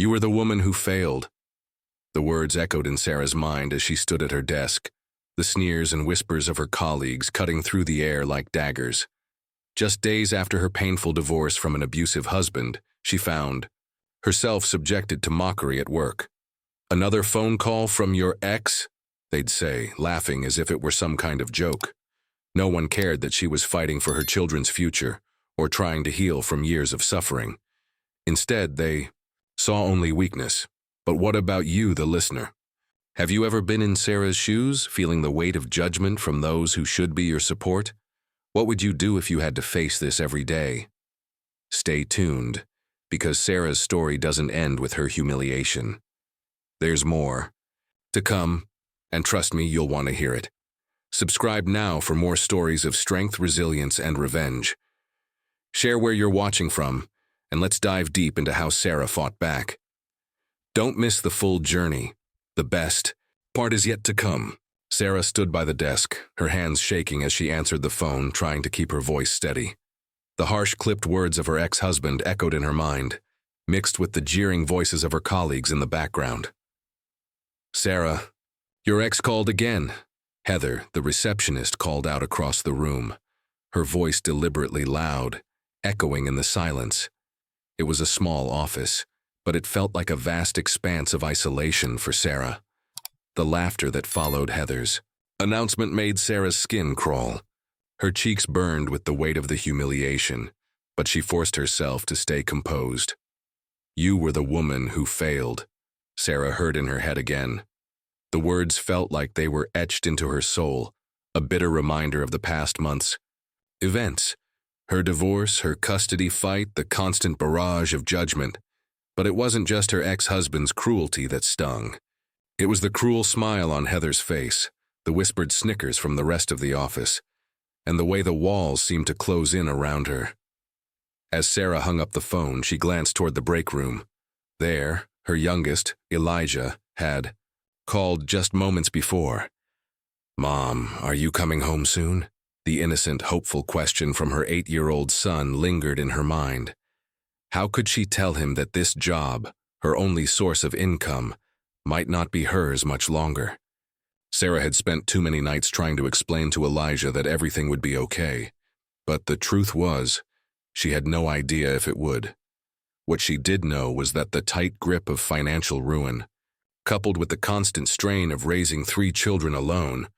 You were the woman who failed. The words echoed in Sarah's mind as she stood at her desk, the sneers and whispers of her colleagues cutting through the air like daggers. Just days after her painful divorce from an abusive husband, she found herself subjected to mockery at work. "Another phone call from your ex?" they'd say, laughing as if it were some kind of joke. No one cared that she was fighting for her children's future or trying to heal from years of suffering. Instead, they saw only weakness. But what about you, the listener? Have you ever been in Sarah's shoes, feeling the weight of judgment from those who should be your support? What would you do if you had to face this every day? Stay tuned, because Sarah's story doesn't end with her humiliation. There's more to come, and trust me, you'll want to hear it. Subscribe now for more stories of strength, resilience, and revenge. Share where you're watching from, and let's dive deep into how Sarah fought back. Don't miss the full journey. The best part is yet to come. Sarah stood by the desk, her hands shaking as she answered the phone, trying to keep her voice steady. The harsh, clipped words of her ex-husband echoed in her mind, mixed with the jeering voices of her colleagues in the background. "Sarah, your ex called again." Heather, the receptionist, called out across the room, her voice deliberately loud, echoing in the silence. It was a small office, but it felt like a vast expanse of isolation for Sarah. The laughter that followed Heather's announcement made Sarah's skin crawl. Her cheeks burned with the weight of the humiliation, but she forced herself to stay composed. "You were the woman who failed," Sarah heard in her head again. The words felt like they were etched into her soul, a bitter reminder of the past month's events. Her divorce, her custody fight, the constant barrage of judgment. But it wasn't just her ex-husband's cruelty that stung. It was the cruel smile on Heather's face, the whispered snickers from the rest of the office, and the way the walls seemed to close in around her. As Sarah hung up the phone, she glanced toward the break room. There, her youngest, Elijah, had called just moments before. "Mom, are you coming home soon?" The innocent, hopeful question from her 8-year-old son lingered in her mind. How could she tell him that this job, her only source of income, might not be hers much longer? Sarah had spent too many nights trying to explain to Elijah that everything would be okay. But the truth was, she had no idea if it would. What she did know was that the tight grip of financial ruin, coupled with the constant strain of raising 3 children alone,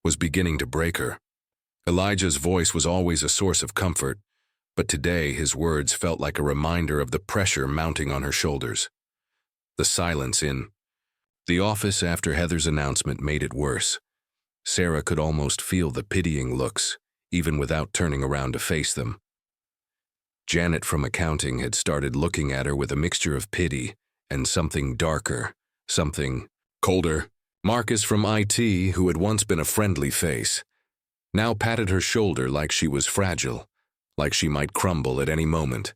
was beginning to break her. Elijah's voice was always a source of comfort, but today his words felt like a reminder of the pressure mounting on her shoulders. The silence in the office after Heather's announcement made it worse. Sarah could almost feel the pitying looks, even without turning around to face them. Janet from accounting had started looking at her with a mixture of pity and something darker, something colder. Marcus from IT, who had once been a friendly face, now patted her shoulder like she was fragile, like she might crumble at any moment.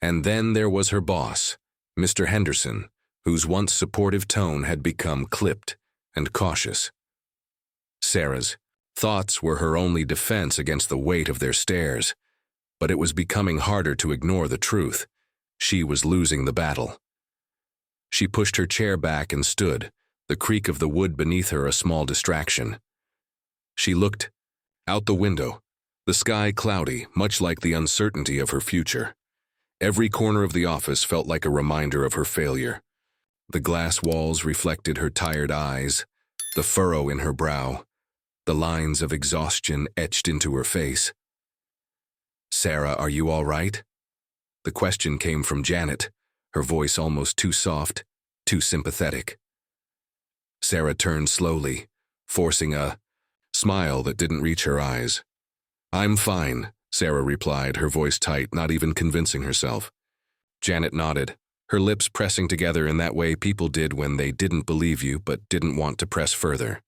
And then there was her boss, Mr. Henderson, whose once supportive tone had become clipped and cautious. Sarah's thoughts were her only defense against the weight of their stares, but it was becoming harder to ignore the truth. She was losing the battle. She pushed her chair back and stood, the creak of the wood beneath her a small distraction. She looked out the window, the sky cloudy, much like the uncertainty of her future. Every corner of the office felt like a reminder of her failure. The glass walls reflected her tired eyes, the furrow in her brow, the lines of exhaustion etched into her face. "Sarah, are you all right?" The question came from Janet, her voice almost too soft, too sympathetic. Sarah turned slowly, forcing a smile that didn't reach her eyes. "I'm fine," Sarah replied, her voice tight, not even convincing herself. Janet nodded, her lips pressing together in that way people did when they didn't believe you but didn't want to press further.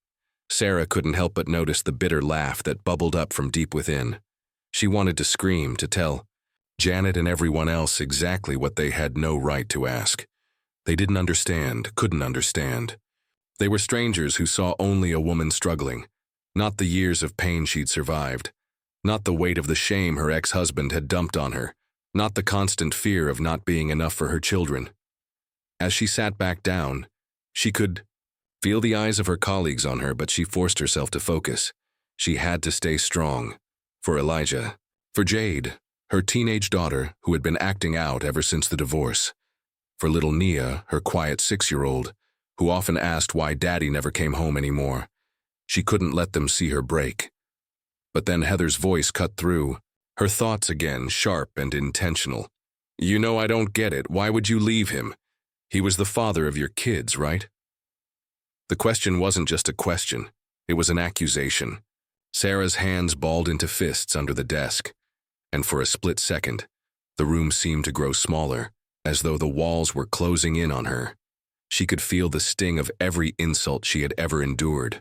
Sarah couldn't help but notice the bitter laugh that bubbled up from deep within. She wanted to scream, to tell Janet and everyone else exactly what they had no right to ask. They didn't understand, couldn't understand. They were strangers who saw only a woman struggling, not the years of pain she'd survived, not the weight of the shame her ex-husband had dumped on her, not the constant fear of not being enough for her children. As she sat back down, she could feel the eyes of her colleagues on her, but she forced herself to focus. She had to stay strong. For Elijah. For Jade, her teenage daughter who had been acting out ever since the divorce. For little Nia, her quiet 6-year-old, who often asked why Daddy never came home anymore. She couldn't let them see her break. But then Heather's voice cut through, her thoughts again sharp and intentional. You know I don't get it. Why would you leave him? He was the father of your kids, right? The question wasn't just a question. It was an accusation. Sarah's hands balled into fists under the desk, and for a split second, the room seemed to grow smaller, as though the walls were closing in on her. She could feel the sting of every insult she had ever endured,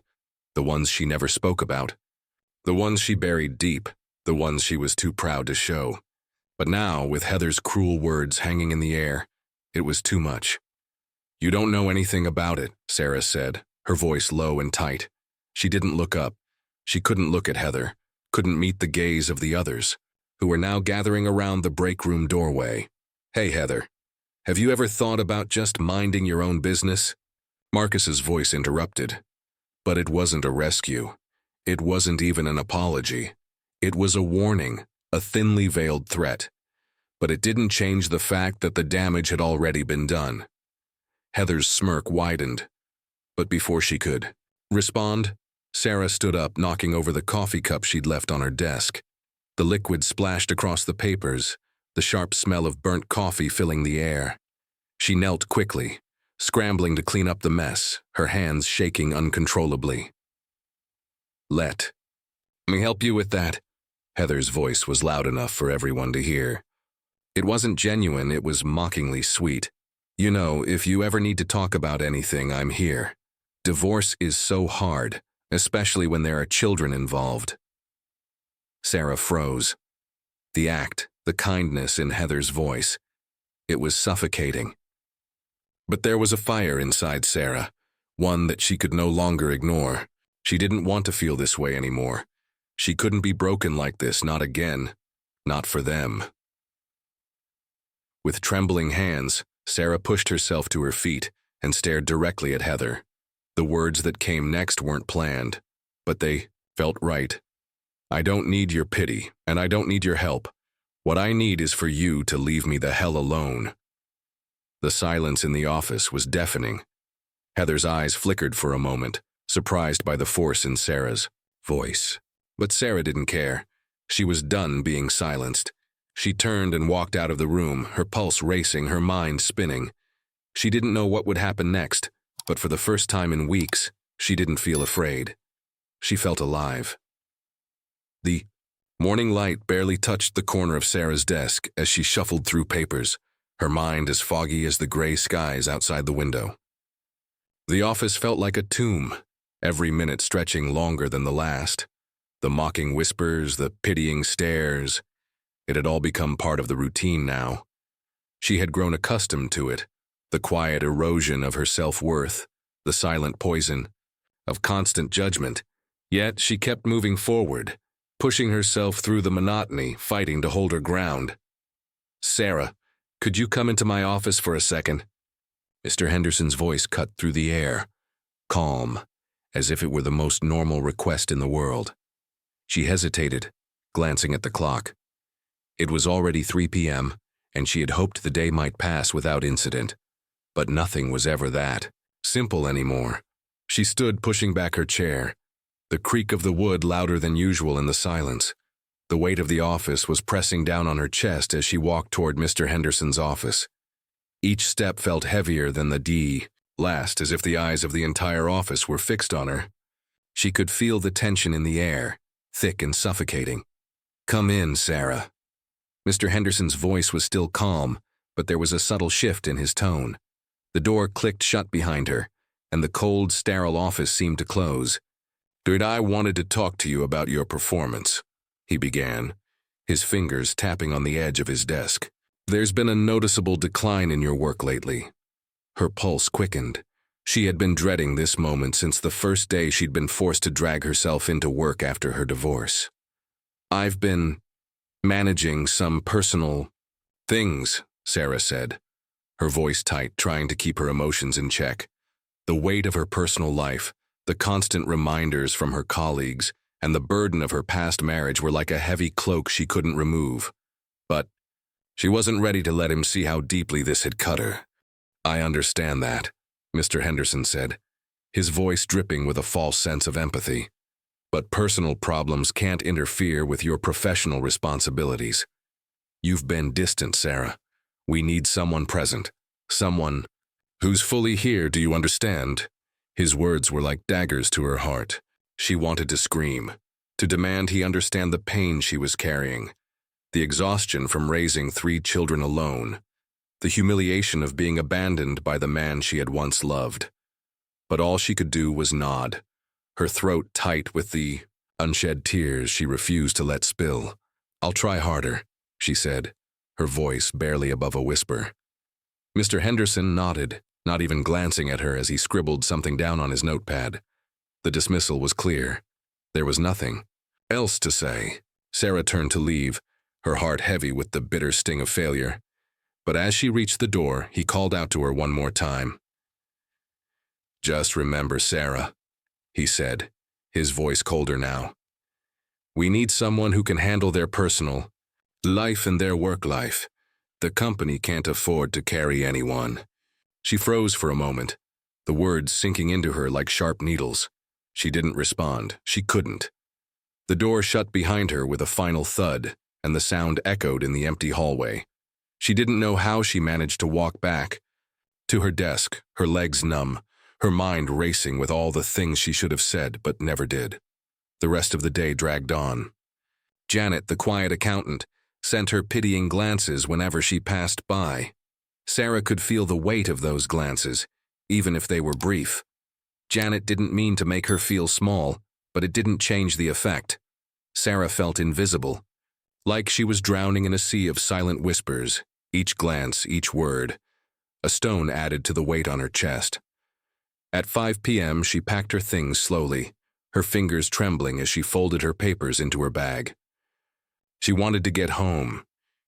the ones she never spoke about, the ones she buried deep, the ones she was too proud to show. But now, with Heather's cruel words hanging in the air, it was too much. You don't know anything about it, Sarah said, her voice low and tight. She didn't look up. She couldn't look at Heather, couldn't meet the gaze of the others, who were now gathering around the break room doorway. Hey, Heather, have you ever thought about just minding your own business? Marcus's voice interrupted. But it wasn't a rescue. It wasn't even an apology. It was a warning, a thinly veiled threat. But it didn't change the fact that the damage had already been done. Heather's smirk widened. But before she could respond, Sarah stood up, knocking over the coffee cup she'd left on her desk. The liquid splashed across the papers, the sharp smell of burnt coffee filling the air. She knelt quickly, scrambling to clean up the mess, her hands shaking uncontrollably. Let me help you with that. Heather's voice was loud enough for everyone to hear. It wasn't genuine, it was mockingly sweet. You know, if you ever need to talk about anything, I'm here. Divorce is so hard, especially when there are children involved. Sarah froze. The act, the kindness in Heather's voice. It was suffocating. But there was a fire inside Sarah, one that she could no longer ignore. She didn't want to feel this way anymore. She couldn't be broken like this, not again. Not for them. With trembling hands, Sarah pushed herself to her feet and stared directly at Heather. The words that came next weren't planned, but they felt right. I don't need your pity, and I don't need your help. What I need is for you to leave me the hell alone. The silence in the office was deafening. Heather's eyes flickered for a moment, surprised by the force in Sarah's voice. But Sarah didn't care. She was done being silenced. She turned and walked out of the room, her pulse racing, her mind spinning. She didn't know what would happen next, but for the first time in weeks, she didn't feel afraid. She felt alive. The morning light barely touched the corner of Sarah's desk as she shuffled through papers, her mind as foggy as the gray skies outside the window. The office felt like a tomb, every minute stretching longer than the last. The mocking whispers, the pitying stares. It had all become part of the routine now. She had grown accustomed to it, the quiet erosion of her self-worth, the silent poison of constant judgment. Yet she kept moving forward, pushing herself through the monotony, fighting to hold her ground. Sarah, could you come into my office for a second? Mr. Henderson's voice cut through the air, calm, as if it were the most normal request in the world. She hesitated, glancing at the clock. It was already 3 p.m., and she had hoped the day might pass without incident. But nothing was ever that simple anymore. She stood pushing back her chair, the creak of the wood louder than usual in the silence. The weight of the office was pressing down on her chest as she walked toward Mr. Henderson's office. Each step felt heavier than the last, as if the eyes of the entire office were fixed on her. She could feel the tension in the air, thick and suffocating. Come in, Sarah. Mr. Henderson's voice was still calm, but there was a subtle shift in his tone. The door clicked shut behind her, and the cold, sterile office seemed to close. I wanted to talk to you about your performance, he began, his fingers tapping on the edge of his desk. There's been a noticeable decline in your work lately. Her pulse quickened. She had been dreading this moment since the first day she'd been forced to drag herself into work after her divorce. I've been managing some personal things, Sarah said, her voice tight, trying to keep her emotions in check. The weight of her personal life, the constant reminders from her colleagues, and the burden of her past marriage were like a heavy cloak she couldn't remove. But she wasn't ready to let him see how deeply this had cut her. "I understand that," Mr. Henderson said, his voice dripping with a false sense of empathy. "But personal problems can't interfere with your professional responsibilities. You've been distant, Sarah. We need someone present, someone who's fully here, do you understand?" His words were like daggers to her heart. She wanted to scream, to demand he understand the pain she was carrying, the exhaustion from raising 3 children alone, the humiliation of being abandoned by the man she had once loved. But all she could do was nod, her throat tight with the unshed tears she refused to let spill. "I'll try harder," she said, her voice barely above a whisper. Mr. Henderson nodded, not even glancing at her as he scribbled something down on his notepad. The dismissal was clear. There was nothing else to say. Sarah turned to leave, her heart heavy with the bitter sting of failure. But as she reached the door, he called out to her one more time. "Just remember, Sarah," he said, his voice colder now. "We need someone who can handle their personal life and their work life. The company can't afford to carry anyone." She froze for a moment, the words sinking into her like sharp needles. She didn't respond. She couldn't. The door shut behind her with a final thud, and the sound echoed in the empty hallway. She didn't know how she managed to walk back to her desk, her legs numb, her mind racing with all the things she should have said but never did. The rest of the day dragged on. Janet, the quiet accountant, sent her pitying glances whenever she passed by. Sarah could feel the weight of those glances, even if they were brief. Janet didn't mean to make her feel small, but it didn't change the effect. Sarah felt invisible, like she was drowning in a sea of silent whispers, each glance, each word. A stone added to the weight on her chest. At 5 p.m., she packed her things slowly, her fingers trembling as she folded her papers into her bag. She wanted to get home,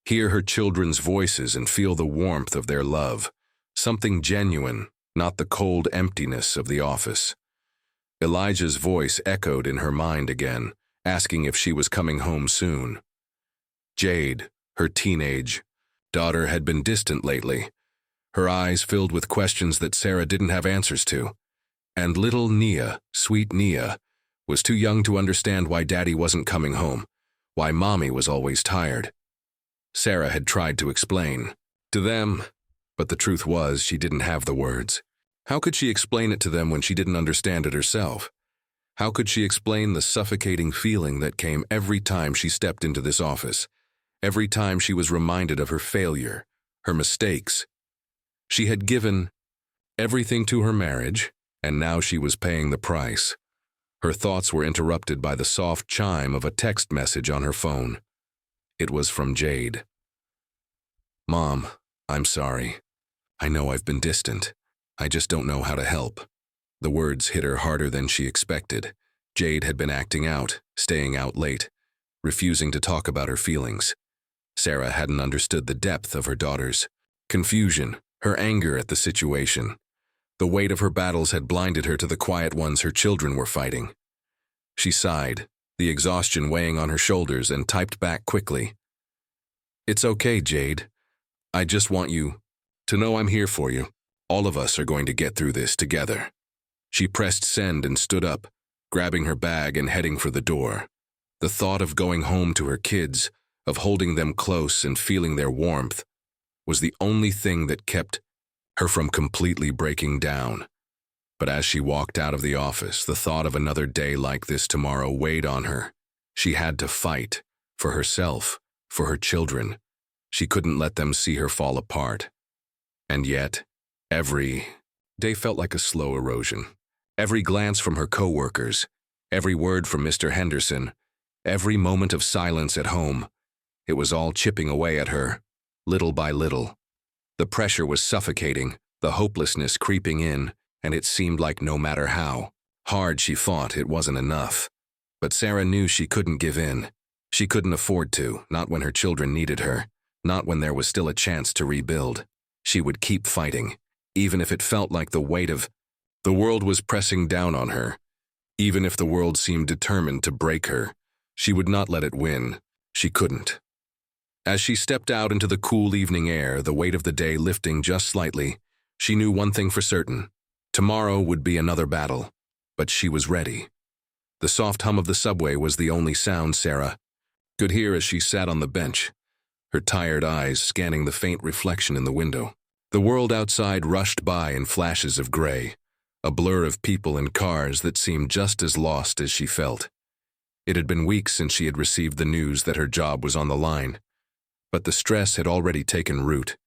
hear her children's voices and feel the warmth of their love, something genuine, not the cold emptiness of the office. Elijah's voice echoed in her mind again, asking if she was coming home soon. Jade, her teenage daughter, had been distant lately, her eyes filled with questions that Sarah didn't have answers to. And little Nia, sweet Nia, was too young to understand why Daddy wasn't coming home, why Mommy was always tired. Sarah had tried to explain to them, but the truth was she didn't have the words. How could she explain it to them when she didn't understand it herself? How could she explain the suffocating feeling that came every time she stepped into this office, every time she was reminded of her failure, her mistakes? She had given everything to her marriage, and now she was paying the price. Her thoughts were interrupted by the soft chime of a text message on her phone. It was from Jade. "Mom, I'm sorry. I know I've been distant. I just don't know how to help." The words hit her harder than she expected. Jade had been acting out, staying out late, refusing to talk about her feelings. Sarah hadn't understood the depth of her daughter's confusion, her anger at the situation. The weight of her battles had blinded her to the quiet ones her children were fighting. She sighed, the exhaustion weighing on her shoulders, and typed back quickly. "It's okay, Jade. I just want you to know I'm here for you. All of us are going to get through this together." She pressed send and stood up, grabbing her bag and heading for the door. The thought of going home to her kids, of holding them close and feeling their warmth, was the only thing that kept her from completely breaking down. But as she walked out of the office, the thought of another day like this tomorrow weighed on her. She had to fight, for herself, for her children. She couldn't let them see her fall apart. And yet, every day felt like a slow erosion. Every glance from her co-workers, every word from Mr. Henderson, every moment of silence at home, it was all chipping away at her, little by little. The pressure was suffocating, the hopelessness creeping in, and it seemed like no matter how hard she fought, it wasn't enough. But Sarah knew she couldn't give in. She couldn't afford to, not when her children needed her, not when there was still a chance to rebuild. She would keep fighting, even if it felt like the weight of the world was pressing down on her. Even if the world seemed determined to break her, she would not let it win. She couldn't. As she stepped out into the cool evening air, the weight of the day lifting just slightly, she knew one thing for certain. Tomorrow would be another battle, but she was ready. The soft hum of the subway was the only sound Sarah could hear as she sat on the bench, her tired eyes scanning the faint reflection in the window. The world outside rushed by in flashes of gray, a blur of people and cars that seemed just as lost as she felt. It had been weeks since she had received the news that her job was on the line, but the stress had already taken root,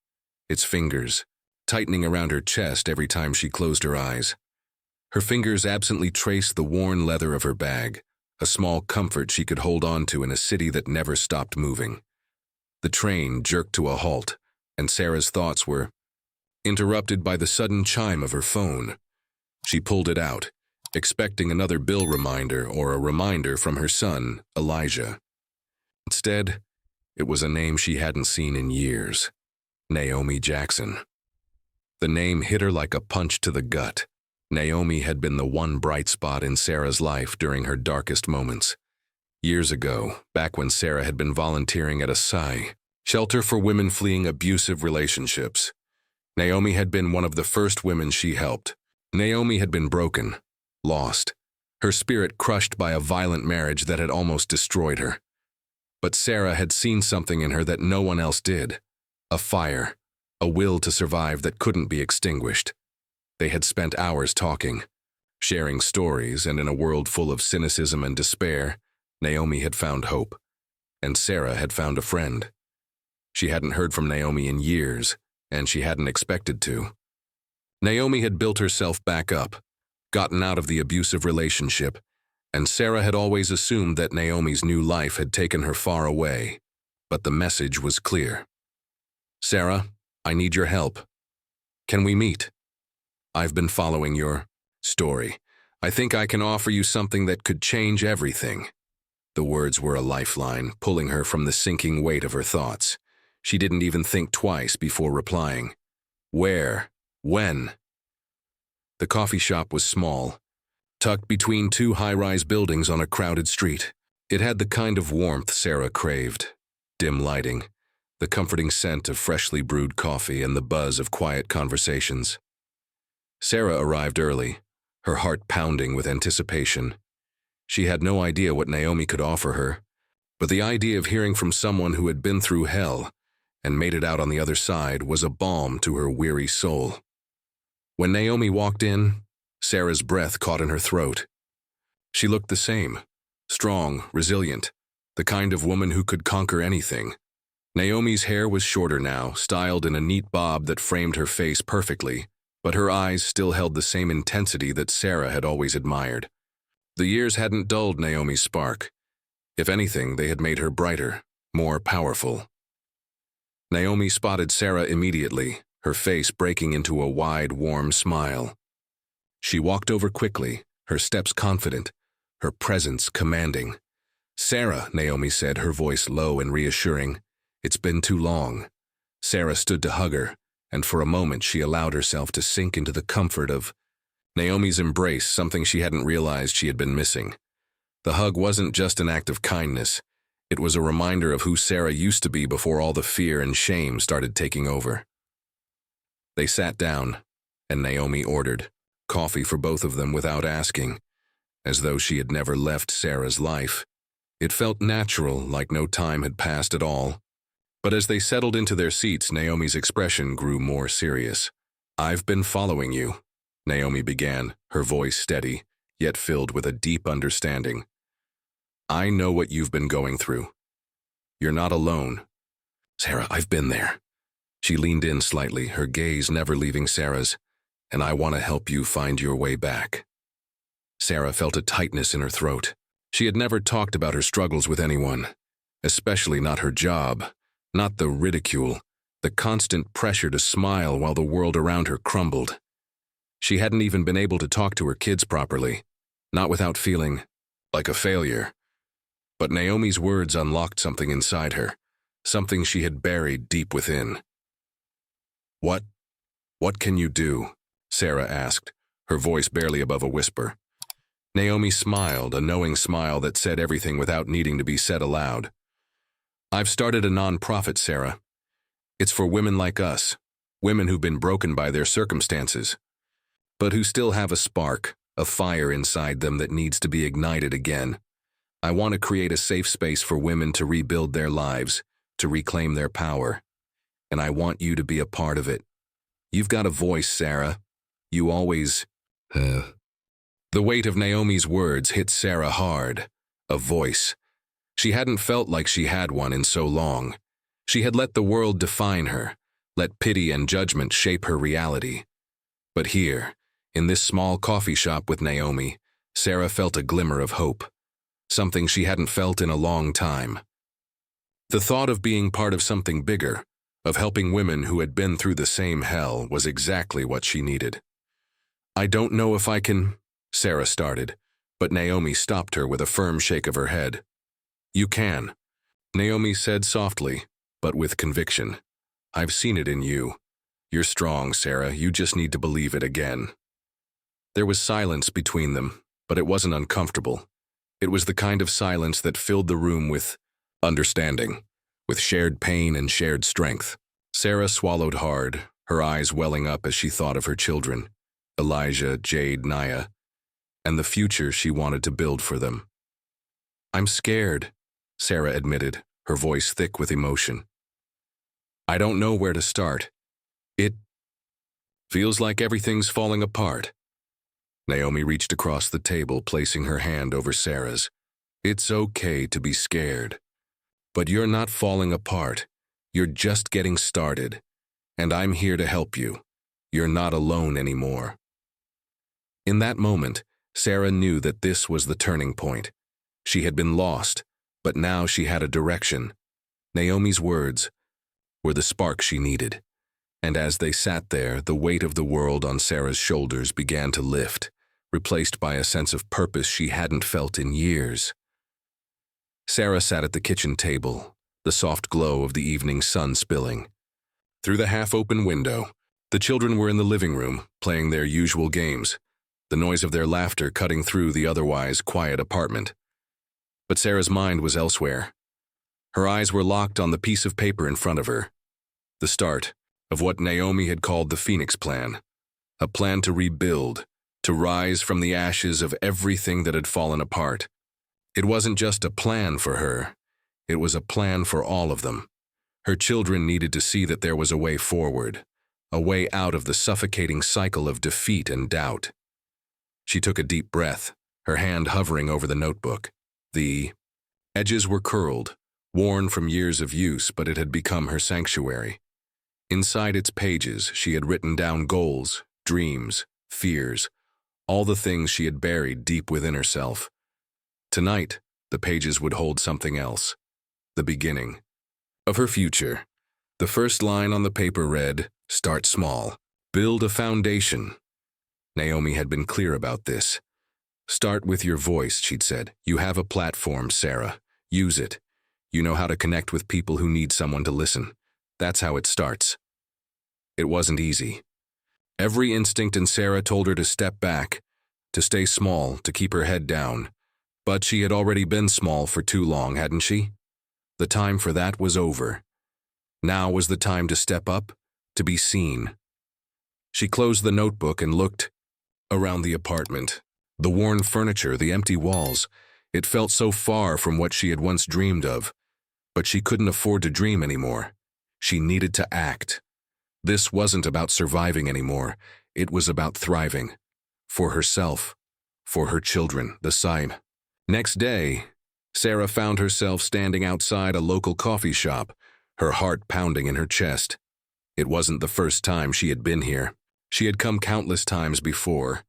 its fingers tightening around her chest every time she closed her eyes. Her fingers absently traced the worn leather of her bag, a small comfort she could hold on to in a city that never stopped moving. The train jerked to a halt, and Sarah's thoughts were interrupted by the sudden chime of her phone. She pulled it out, expecting another bill reminder or a reminder from her son, Elijah. Instead, it was a name she hadn't seen in years: Naomi Jackson. The name hit her like a punch to the gut. Naomi had been the one bright spot in Sarah's life during her darkest moments. Years ago, back when Sarah had been volunteering at a shelter for women fleeing abusive relationships, Naomi had been one of the first women she helped. Naomi had been broken, lost, her spirit crushed by a violent marriage that had almost destroyed her. But Sarah had seen something in her that no one else did: a fire, a will to survive that couldn't be extinguished. They had spent hours talking, sharing stories, and in a world full of cynicism and despair, Naomi had found hope, and Sarah had found a friend. She hadn't heard from Naomi in years, and she hadn't expected to. Naomi had built herself back up, gotten out of the abusive relationship, and Sarah had always assumed that Naomi's new life had taken her far away. But the message was clear. "Sarah, I need your help. Can we meet? I've been following your story. I think I can offer you something that could change everything." The words were a lifeline, pulling her from the sinking weight of her thoughts. She didn't even think twice before replying. "Where? When?" The coffee shop was small, tucked between two high-rise buildings on a crowded street. It had the kind of warmth Sarah craved: dim lighting, the comforting scent of freshly brewed coffee, and the buzz of quiet conversations. Sarah arrived early, her heart pounding with anticipation. She had no idea what Naomi could offer her, but the idea of hearing from someone who had been through hell and made it out on the other side was a balm to her weary soul. When Naomi walked in, Sarah's breath caught in her throat. She looked the same: strong, resilient, the kind of woman who could conquer anything. Naomi's hair was shorter now, styled in a neat bob that framed her face perfectly, but her eyes still held the same intensity that Sarah had always admired. The years hadn't dulled Naomi's spark. If anything, they had made her brighter, more powerful. Naomi spotted Sarah immediately, her face breaking into a wide, warm smile. She walked over quickly, her steps confident, her presence commanding. "Sarah," Naomi said, her voice low and reassuring. "It's been too long." Sarah stood to hug her, and for a moment she allowed herself to sink into the comfort of Naomi's embrace, something she hadn't realized she had been missing. The hug wasn't just an act of kindness. It was a reminder of who Sarah used to be before all the fear and shame started taking over. They sat down, and Naomi ordered coffee for both of them without asking, as though she had never left Sarah's life. It felt natural, like no time had passed at all. But as they settled into their seats, Naomi's expression grew more serious. "I've been following you," Naomi began, her voice steady, yet filled with a deep understanding. "I know what you've been going through. You're not alone." "Sarah, I've been there." She leaned in slightly, her gaze never leaving Sarah's. "And I want to help you find your way back." Sarah felt a tightness in her throat. She had never talked about her struggles with anyone, especially not her job, not the ridicule, the constant pressure to smile while the world around her crumbled. She hadn't even been able to talk to her kids properly, not without feeling like a failure. But Naomi's words unlocked something inside her, something she had buried deep within. What? What can you do? Sarah asked, her voice barely above a whisper. Naomi smiled, a knowing smile that said everything without needing to be said aloud. I've started a non-profit, Sarah. It's for women like us, women who've been broken by their circumstances, but who still have a spark, a fire inside them that needs to be ignited again. I want to create a safe space for women to rebuild their lives, to reclaim their power. And I want you to be a part of it. You've got a voice, Sarah. You always... The weight of Naomi's words hit Sarah hard. A voice. She hadn't felt like she had one in so long. She had let the world define her, let pity and judgment shape her reality. But here, in this small coffee shop with Naomi, Sarah felt a glimmer of hope, something she hadn't felt in a long time. The thought of being part of something bigger, of helping women who had been through the same hell, was exactly what she needed. I don't know if I can, Sarah started, but Naomi stopped her with a firm shake of her head. You can, Naomi said softly, but with conviction. I've seen it in you. You're strong, Sarah. You just need to believe it again. There was silence between them, but it wasn't uncomfortable. It was the kind of silence that filled the room with understanding, with shared pain and shared strength. Sarah swallowed hard, her eyes welling up as she thought of her children, Elijah, Jade, Naya, and the future she wanted to build for them. I'm scared, Sarah admitted, her voice thick with emotion. I don't know where to start. It feels like everything's falling apart. Naomi reached across the table, placing her hand over Sarah's. It's okay to be scared. But you're not falling apart. You're just getting started. And I'm here to help you. You're not alone anymore. In that moment, Sarah knew that this was the turning point. She had been lost, but now she had a direction. Naomi's words were the spark she needed. And as they sat there, the weight of the world on Sarah's shoulders began to lift, replaced by a sense of purpose she hadn't felt in years. Sarah sat at the kitchen table, the soft glow of the evening sun spilling. Through the half-open window, the children were in the living room, playing their usual games, the noise of their laughter cutting through the otherwise quiet apartment. But Sarah's mind was elsewhere. Her eyes were locked on the piece of paper in front of her, the start of what Naomi had called the Phoenix Plan, a plan to rebuild, to rise from the ashes of everything that had fallen apart. It wasn't just a plan for her, it was a plan for all of them. Her children needed to see that there was a way forward, a way out of the suffocating cycle of defeat and doubt. She took a deep breath, her hand hovering over the notebook. The edges were curled, worn from years of use, but it had become her sanctuary. Inside its pages, she had written down goals, dreams, fears, all the things she had buried deep within herself. Tonight, the pages would hold something else, the beginning of her future. The first line on the paper read, "Start small, build a foundation." Naomi had been clear about this. Start with your voice, she'd said. You have a platform, Sarah. Use it. You know how to connect with people who need someone to listen. That's how it starts. It wasn't easy. Every instinct in Sarah told her to step back, to stay small, to keep her head down. But she had already been small for too long, hadn't she? The time for that was over. Now was the time to step up, to be seen. She closed the notebook and looked around the apartment. The worn furniture, the empty walls. It felt so far from what she had once dreamed of. But she couldn't afford to dream anymore. She needed to act. This wasn't about surviving anymore. It was about thriving. For herself. For her children, the same. Next day, Sarah found herself standing outside a local coffee shop, her heart pounding in her chest. It wasn't the first time she had been here. She had come countless times before,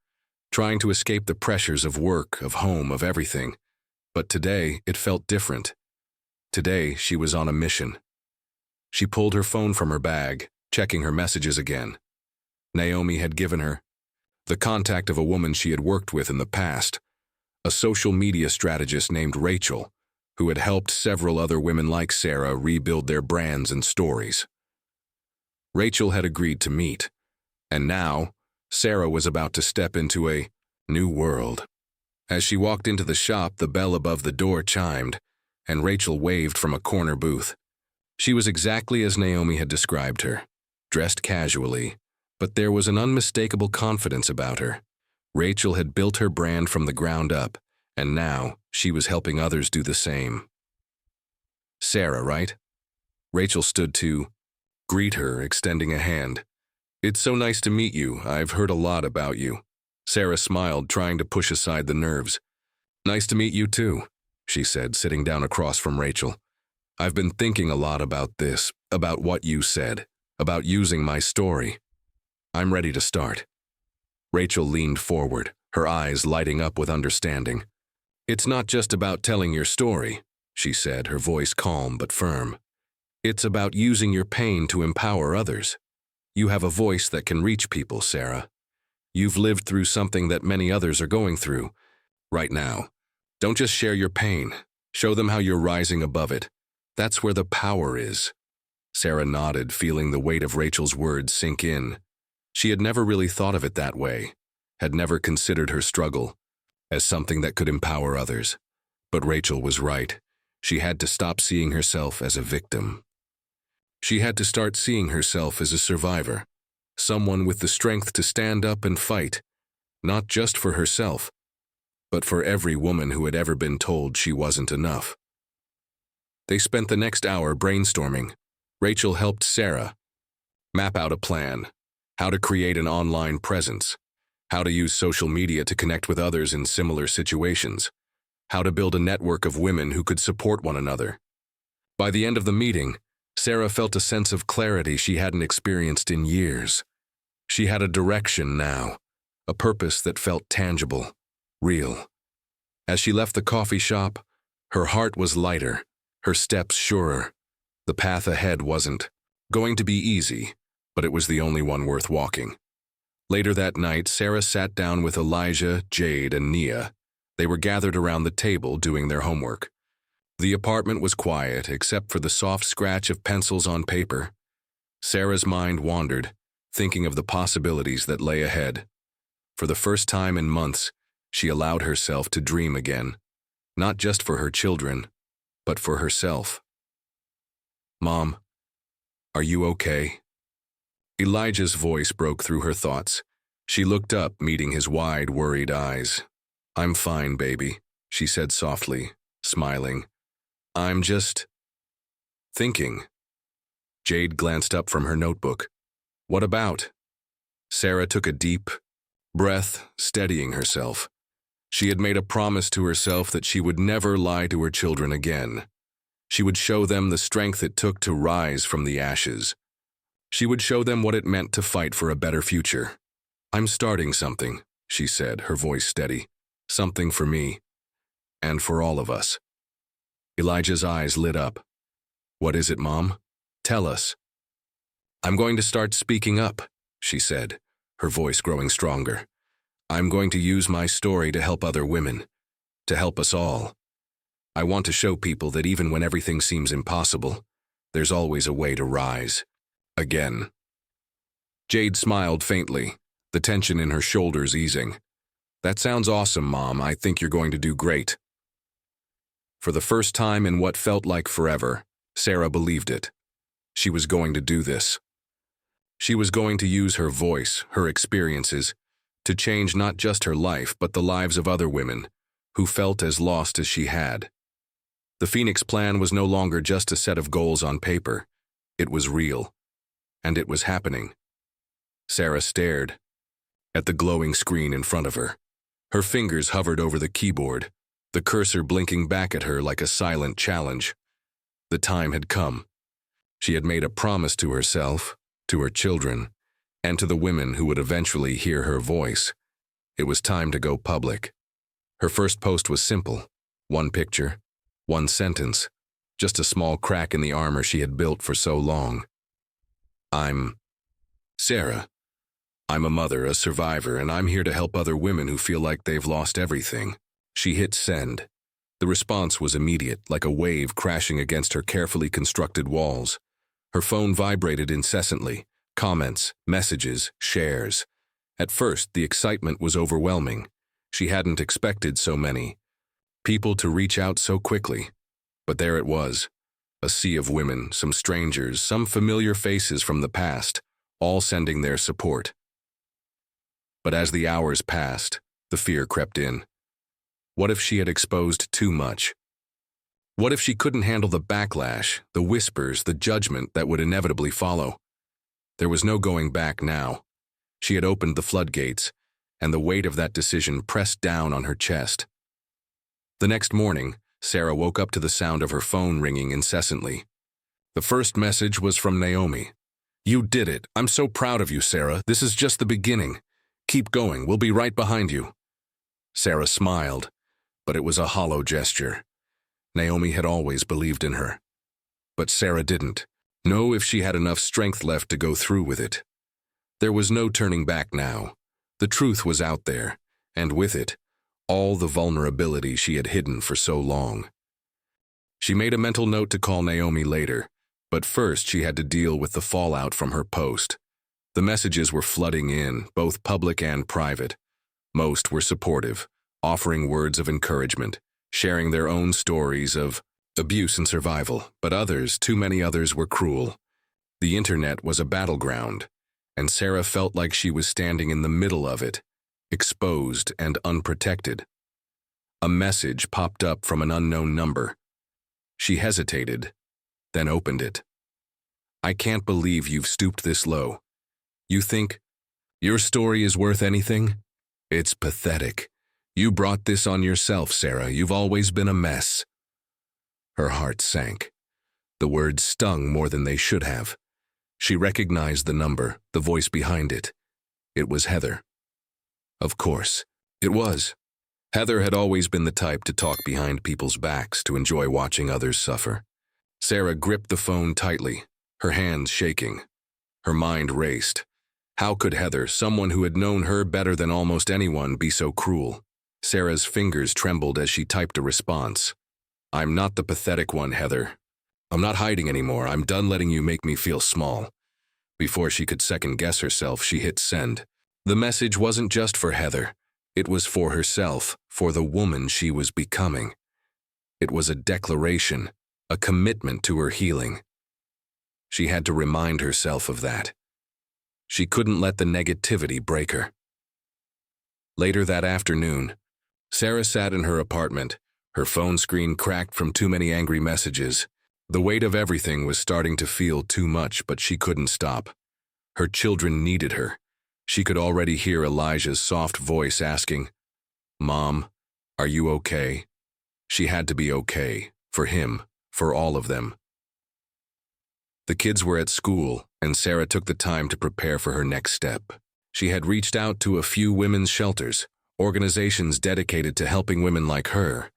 trying to escape the pressures of work, of home, of everything. But today, it felt different. Today, she was on a mission. She pulled her phone from her bag, checking her messages again. Naomi had given her the contact of a woman she had worked with in the past, a social media strategist named Rachel, who had helped several other women like Sarah rebuild their brands and stories. Rachel had agreed to meet, and now Sarah was about to step into a new world. As she walked into the shop, the bell above the door chimed, and Rachel waved from a corner booth. She was exactly as Naomi had described her, dressed casually, but there was an unmistakable confidence about her. Rachel had built her brand from the ground up, and now she was helping others do the same. Sarah, right? Rachel stood to greet her, extending a hand. It's so nice to meet you. I've heard a lot about you. Sarah smiled, trying to push aside the nerves. Nice to meet you too, she said, sitting down across from Rachel. I've been thinking a lot about this, about what you said, about using my story. I'm ready to start. Rachel leaned forward, her eyes lighting up with understanding. It's not just about telling your story, she said, her voice calm but firm. It's about using your pain to empower others. You have a voice that can reach people, Sarah. You've lived through something that many others are going through right now. Don't just share your pain. Show them how you're rising above it. That's where the power is. Sarah nodded, feeling the weight of Rachel's words sink in. She had never really thought of it that way, had never considered her struggle as something that could empower others. But Rachel was right. She had to stop seeing herself as a victim. She had to start seeing herself as a survivor, someone with the strength to stand up and fight, not just for herself, but for every woman who had ever been told she wasn't enough. They spent the next hour brainstorming. Rachel helped Sarah map out a plan, how to create an online presence, how to use social media to connect with others in similar situations, how to build a network of women who could support one another. By the end of the meeting, Sarah felt a sense of clarity she hadn't experienced in years. She had a direction now, a purpose that felt tangible, real. As she left the coffee shop, her heart was lighter, her steps surer. The path ahead wasn't going to be easy, but it was the only one worth walking. Later that night, Sarah sat down with Elijah, Jade, and Nia. They were gathered around the table doing their homework. The apartment was quiet, except for the soft scratch of pencils on paper. Sarah's mind wandered, thinking of the possibilities that lay ahead. For the first time in months, she allowed herself to dream again, not just for her children, but for herself. Mom, are you okay? Elijah's voice broke through her thoughts. She looked up, meeting his wide, worried eyes. I'm fine, baby, she said softly, smiling. I'm just thinking. Jade glanced up from her notebook. What about? Sarah took a deep breath, steadying herself. She had made a promise to herself that she would never lie to her children again. She would show them the strength it took to rise from the ashes. She would show them what it meant to fight for a better future. I'm starting something, she said, her voice steady. Something for me, and for all of us. Elijah's eyes lit up. What is it, Mom? Tell us. I'm going to start speaking up, she said, her voice growing stronger. I'm going to use my story to help other women, to help us all. I want to show people that even when everything seems impossible, there's always a way to rise. Again. Jade smiled faintly, the tension in her shoulders easing. That sounds awesome, Mom. I think you're going to do great. For the first time in what felt like forever, Sarah believed it. She was going to do this. She was going to use her voice, her experiences, to change not just her life but the lives of other women who felt as lost as she had. The Phoenix Plan was no longer just a set of goals on paper. It was real. And it was happening. Sarah stared at the glowing screen in front of her. Her fingers hovered over the keyboard, the cursor blinking back at her like a silent challenge. The time had come. She had made a promise to herself, to her children, and to the women who would eventually hear her voice. It was time to go public. Her first post was simple. One picture, one sentence, just a small crack in the armor she had built for so long. I'm Sarah. I'm a mother, a survivor, and I'm here to help other women who feel like they've lost everything. She hit send. The response was immediate, like a wave crashing against her carefully constructed walls. Her phone vibrated incessantly, Comments, messages, shares. At first, the excitement was overwhelming. She hadn't expected so many people to reach out so quickly. But there it was, a sea of women, some strangers, some familiar faces from the past, all sending their support. But as the hours passed, the fear crept in. What if she had exposed too much? What if she couldn't handle the backlash, the whispers, the judgment that would inevitably follow? There was no going back now. She had opened the floodgates, and the weight of that decision pressed down on her chest. The next morning, Sarah woke up to the sound of her phone ringing incessantly. The first message was from Naomi. "You did it. I'm so proud of you, Sarah. This is just the beginning. Keep going. We'll be right behind you." Sarah smiled, but it was a hollow gesture. Naomi had always believed in her. But Sarah didn't know if she had enough strength left to go through with it. There was no turning back now. The truth was out there, and with it, all the vulnerability she had hidden for so long. She made a mental note to call Naomi later, but first she had to deal with the fallout from her post. The messages were flooding in, both public and private. Most were supportive, offering words of encouragement, sharing their own stories of abuse and survival, but others, too many others, were cruel. The internet was a battleground, and Sarah felt like she was standing in the middle of it, exposed and unprotected. A message popped up from an unknown number. She hesitated, then opened it. "I can't believe you've stooped this low. You think your story is worth anything? It's pathetic. You brought this on yourself, Sarah. You've always been a mess." Her heart sank. The words stung more than they should have. She recognized the number, the voice behind it. It was Heather. Of course, it was. Heather had always been the type to talk behind people's backs, to enjoy watching others suffer. Sarah gripped the phone tightly, her hands shaking. Her mind raced. How could Heather, someone who had known her better than almost anyone, be so cruel? Sarah's fingers trembled as she typed a response. "I'm not the pathetic one, Heather. I'm not hiding anymore. I'm done letting you make me feel small." Before she could second-guess herself, she hit send. The message wasn't just for Heather. It was for herself, for the woman she was becoming. It was a declaration, a commitment to her healing. She had to remind herself of that. She couldn't let the negativity break her. Later that afternoon, Sarah sat in her apartment, her phone screen cracked from too many angry messages. The weight of everything was starting to feel too much, but she couldn't stop. Her children needed her. She could already hear Elijah's soft voice asking, "Mom, are you okay?" She had to be okay, for him, for all of them. The kids were at school, and Sarah took the time to prepare for her next step. She had reached out to a few women's shelters, organizations dedicated to helping women like her,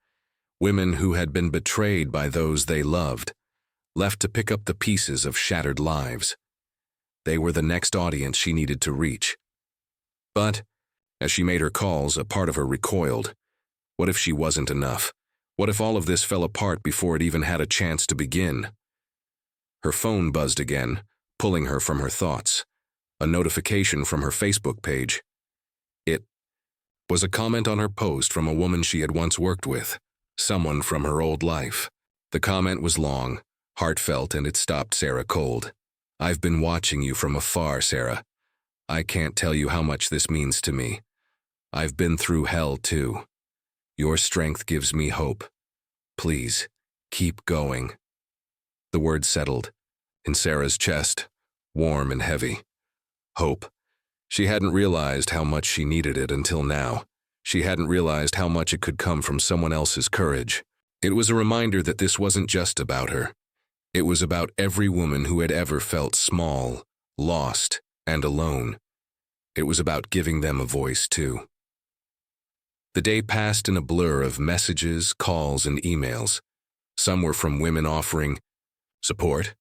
women who had been betrayed by those they loved, left to pick up the pieces of shattered lives. They were the next audience she needed to reach. But, as she made her calls, a part of her recoiled. What if she wasn't enough? What if all of this fell apart before it even had a chance to begin? Her phone buzzed again, pulling her from her thoughts. A notification from her Facebook page. It was a comment on her post from a woman she had once worked with, someone from her old life. The comment was long, heartfelt, and it stopped Sarah cold. "I've been watching you from afar, Sarah. I can't tell you how much this means to me. I've been through hell too. Your strength gives me hope. Please, keep going." The word settled in Sarah's chest, warm and heavy. Hope. She hadn't realized how much she needed it until now. She hadn't realized how much it could come from someone else's courage. It was a reminder that this wasn't just about her. It was about every woman who had ever felt small, lost, and alone. It was about giving them a voice, too. The day passed in a blur of messages, calls, and emails. Some were from women offering support.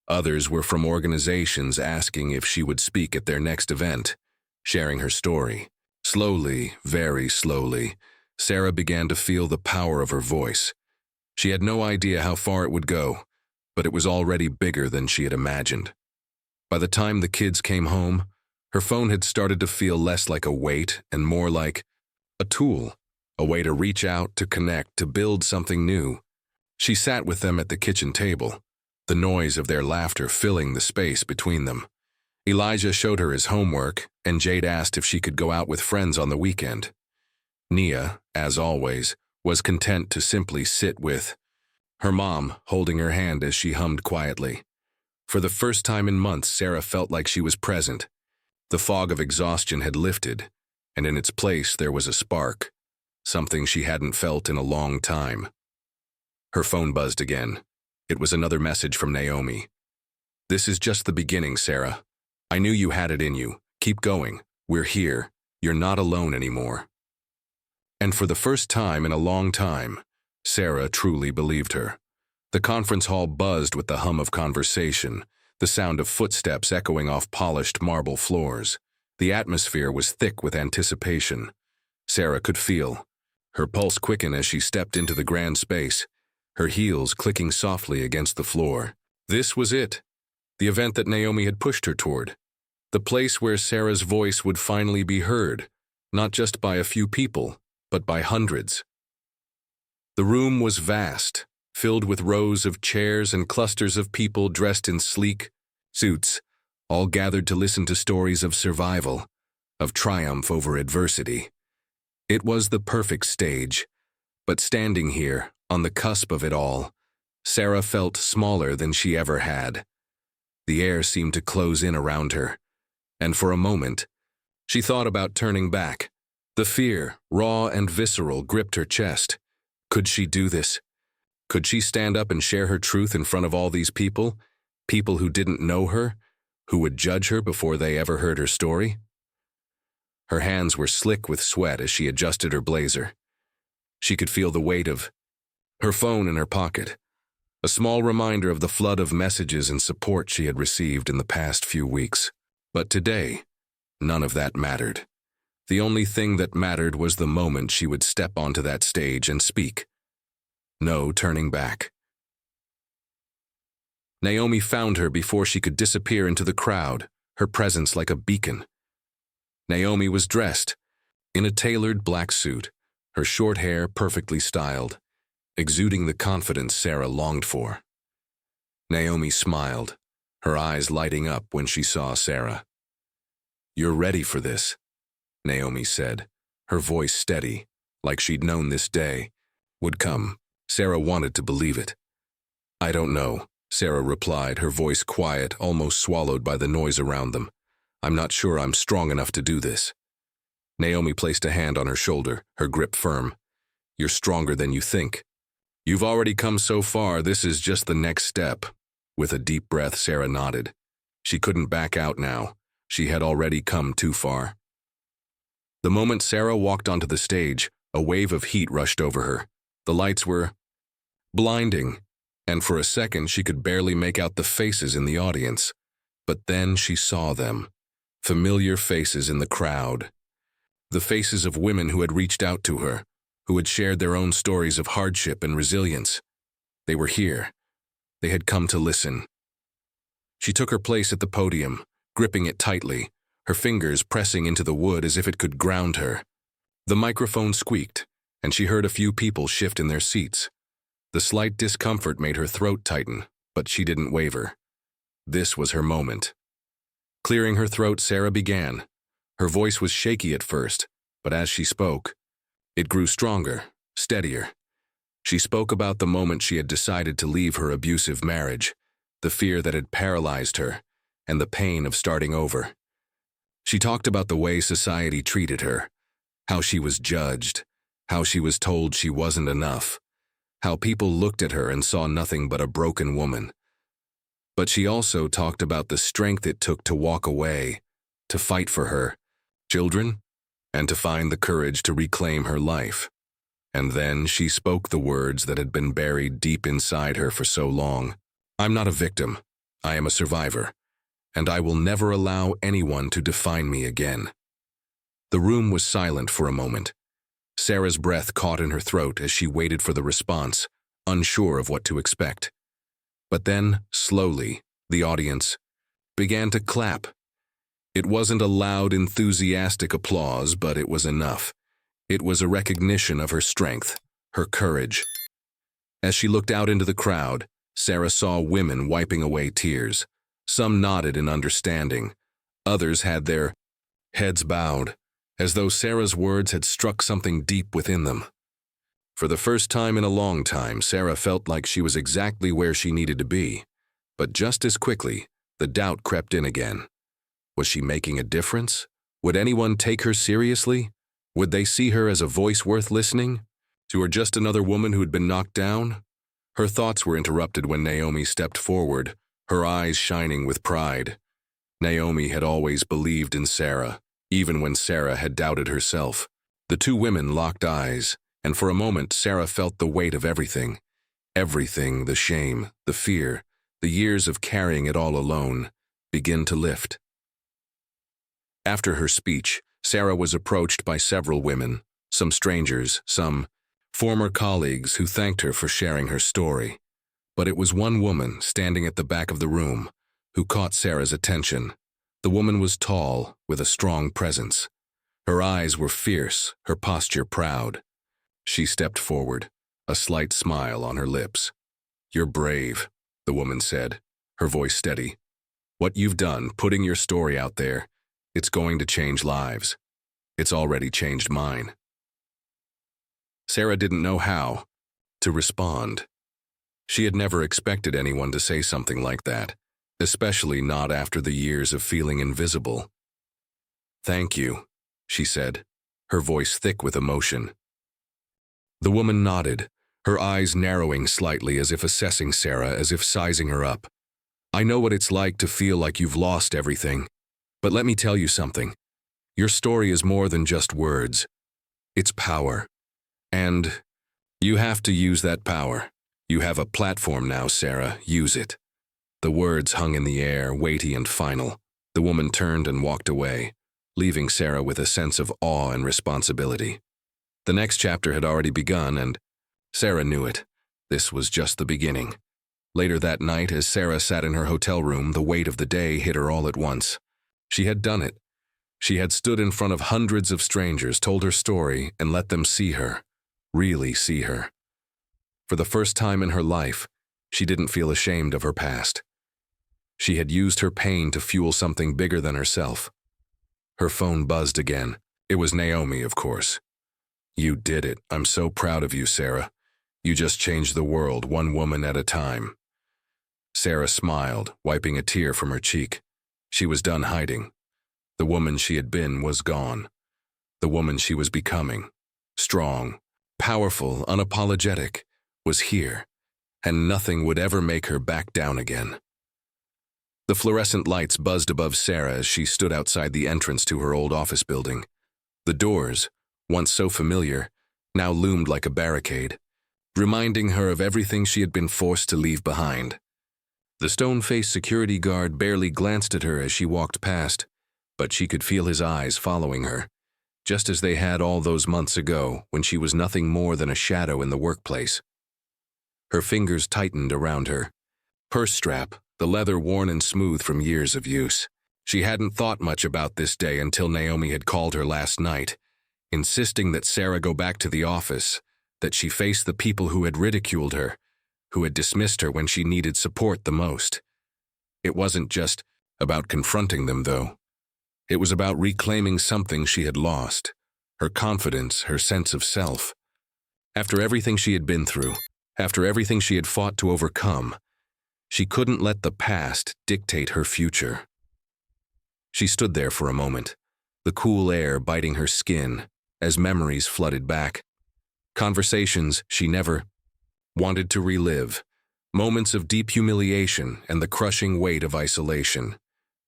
Others were from organizations asking if she would speak at their next event, sharing her story. Slowly, very slowly, Sarah began to feel the power of her voice. She had no idea how far it would go, but it was already bigger than she had imagined. By the time the kids came home, her phone had started to feel less like a weight and more like a tool, a way to reach out, to connect, to build something new. She sat with them at the kitchen table, the noise of their laughter filling the space between them. Elijah showed her his homework, and Jade asked if she could go out with friends on the weekend. Nia, as always, was content to simply sit with her mom, holding her hand as she hummed quietly. For the first time in months, Sarah felt like she was present. The fog of exhaustion had lifted, and in its place there was a spark, something she hadn't felt in a long time. Her phone buzzed again. It was another message from Naomi. "This is just the beginning, Sarah. I knew you had it in you. Keep going. We're here. You're not alone anymore." And for the first time in a long time, Sarah truly believed her. The conference hall buzzed with the hum of conversation, the sound of footsteps echoing off polished marble floors. The atmosphere was thick with anticipation. Sarah could feel her pulse quicken as she stepped into the grand space, her heels clicking softly against the floor. This was it, the event that Naomi had pushed her toward, the place where Sarah's voice would finally be heard, not just by a few people, but by hundreds. The room was vast, filled with rows of chairs and clusters of people dressed in sleek suits, all gathered to listen to stories of survival, of triumph over adversity. It was the perfect stage, but standing here, on the cusp of it all, Sarah felt smaller than she ever had. The air seemed to close in around her, and for a moment, she thought about turning back. The fear, raw and visceral, gripped her chest. Could she do this? Could she stand up and share her truth in front of all these people? People who didn't know her, who would judge her before they ever heard her story? Her hands were slick with sweat as she adjusted her blazer. She could feel the weight of her phone in her pocket, a small reminder of the flood of messages and support she had received in the past few weeks. But today, none of that mattered. The only thing that mattered was the moment she would step onto that stage and speak. No turning back. Naomi found her before she could disappear into the crowd, her presence like a beacon. Naomi was dressed in a tailored black suit, her short hair perfectly styled, exuding the confidence Sarah longed for. Naomi smiled, her eyes lighting up when she saw Sarah. "You're ready for this," Naomi said, her voice steady, like she'd known this day would come. Sarah wanted to believe it. "I don't know," Sarah replied, her voice quiet, almost swallowed by the noise around them. "I'm not sure I'm strong enough to do this." Naomi placed a hand on her shoulder, her grip firm. "You're stronger than you think. You've already come so far, this is just the next step." With a deep breath, Sarah nodded. She couldn't back out now. She had already come too far. The moment Sarah walked onto the stage, a wave of heat rushed over her. The lights were blinding, and for a second she could barely make out the faces in the audience. But then she saw them, familiar faces in the crowd. The faces of women who had reached out to her, who had shared their own stories of hardship and resilience. They were here. They had come to listen. She took her place at the podium, gripping it tightly, her fingers pressing into the wood as if it could ground her. The microphone squeaked, and she heard a few people shift in their seats. The slight discomfort made her throat tighten, but she didn't waver. This was her moment. Clearing her throat, Sarah began. Her voice was shaky at first, but as she spoke, it grew stronger, steadier. She spoke about the moment she had decided to leave her abusive marriage, the fear that had paralyzed her, and the pain of starting over. She talked about the way society treated her, how she was judged, how she was told she wasn't enough, how people looked at her and saw nothing but a broken woman. But she also talked about the strength it took to walk away, to fight for her children, and to find the courage to reclaim her life. And then she spoke the words that had been buried deep inside her for so long. "I'm not a victim. I am a survivor, and I will never allow anyone to define me again." The room was silent for a moment. Sarah's breath caught in her throat as she waited for the response, unsure of what to expect. But then, slowly, the audience began to clap. It wasn't a loud, enthusiastic applause, but it was enough. It was a recognition of her strength, her courage. As she looked out into the crowd, Sarah saw women wiping away tears. Some nodded in understanding. Others had their heads bowed, as though Sarah's words had struck something deep within them. For the first time in a long time, Sarah felt like she was exactly where she needed to be. But just as quickly, the doubt crept in again. Was she making a difference? Would anyone take her seriously? Would they see her as a voice worth listening to, or just another woman who had been knocked down? Her thoughts were interrupted when Naomi stepped forward, her eyes shining with pride. Naomi had always believed in Sarah, even when Sarah had doubted herself. The two women locked eyes, and for a moment Sarah felt the weight of everything. Everything, the shame, the fear, the years of carrying it all alone, begin to lift. After her speech, Sarah was approached by several women, some strangers, some former colleagues who thanked her for sharing her story. But it was one woman standing at the back of the room who caught Sarah's attention. The woman was tall, with a strong presence. Her eyes were fierce, her posture proud. She stepped forward, a slight smile on her lips. "You're brave," the woman said, her voice steady. "What you've done, putting your story out there, it's going to change lives. It's already changed mine." Sarah didn't know how to respond. She had never expected anyone to say something like that, especially not after the years of feeling invisible. "Thank you," she said, her voice thick with emotion. The woman nodded, her eyes narrowing slightly as if assessing Sarah, as if sizing her up. "I know what it's like to feel like you've lost everything. But let me tell you something. Your story is more than just words. It's power. And you have to use that power. You have a platform now, Sarah. Use it." The words hung in the air, weighty and final. The woman turned and walked away, leaving Sarah with a sense of awe and responsibility. The next chapter had already begun, and Sarah knew it. This was just the beginning. Later that night, as Sarah sat in her hotel room, the weight of the day hit her all at once. She had done it. She had stood in front of hundreds of strangers, told her story, and let them see her, really see her. For the first time in her life, she didn't feel ashamed of her past. She had used her pain to fuel something bigger than herself. Her phone buzzed again. It was Naomi, of course. "You did it. I'm so proud of you, Sarah. You just changed the world, one woman at a time." Sarah smiled, wiping a tear from her cheek. She was done hiding. The woman she had been was gone. The woman she was becoming, strong, powerful, unapologetic, was here, and nothing would ever make her back down again. The fluorescent lights buzzed above Sarah as she stood outside the entrance to her old office building. The doors, once so familiar, now loomed like a barricade, reminding her of everything she had been forced to leave behind. The stone-faced security guard barely glanced at her as she walked past, but she could feel his eyes following her, just as they had all those months ago when she was nothing more than a shadow in the workplace. Her fingers tightened around her purse strap, the leather worn and smooth from years of use. She hadn't thought much about this day until Naomi had called her last night, insisting that Sarah go back to the office, that she face the people who had ridiculed her, who had dismissed her when she needed support the most. It wasn't just about confronting them, though. It was about reclaiming something she had lost, her confidence, her sense of self. After everything she had been through, after everything she had fought to overcome, she couldn't let the past dictate her future. She stood there for a moment, the cool air biting her skin as memories flooded back. Conversations she never wanted to relive, moments of deep humiliation and the crushing weight of isolation.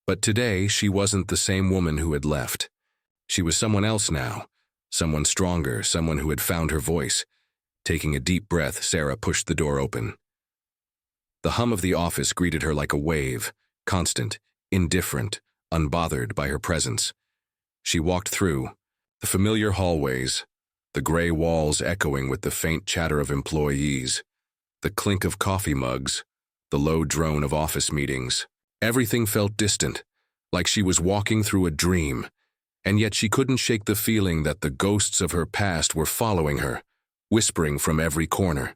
But today, she wasn't the same woman who had left. She was someone else now, someone stronger, someone who had found her voice. Taking a deep breath, Sarah pushed the door open. The hum of the office greeted her like a wave, constant, indifferent, unbothered by her presence. She walked through the familiar hallways, the gray walls echoing with the faint chatter of employees, the clink of coffee mugs, the low drone of office meetings. Everything felt distant, like she was walking through a dream, and yet she couldn't shake the feeling that the ghosts of her past were following her, whispering from every corner.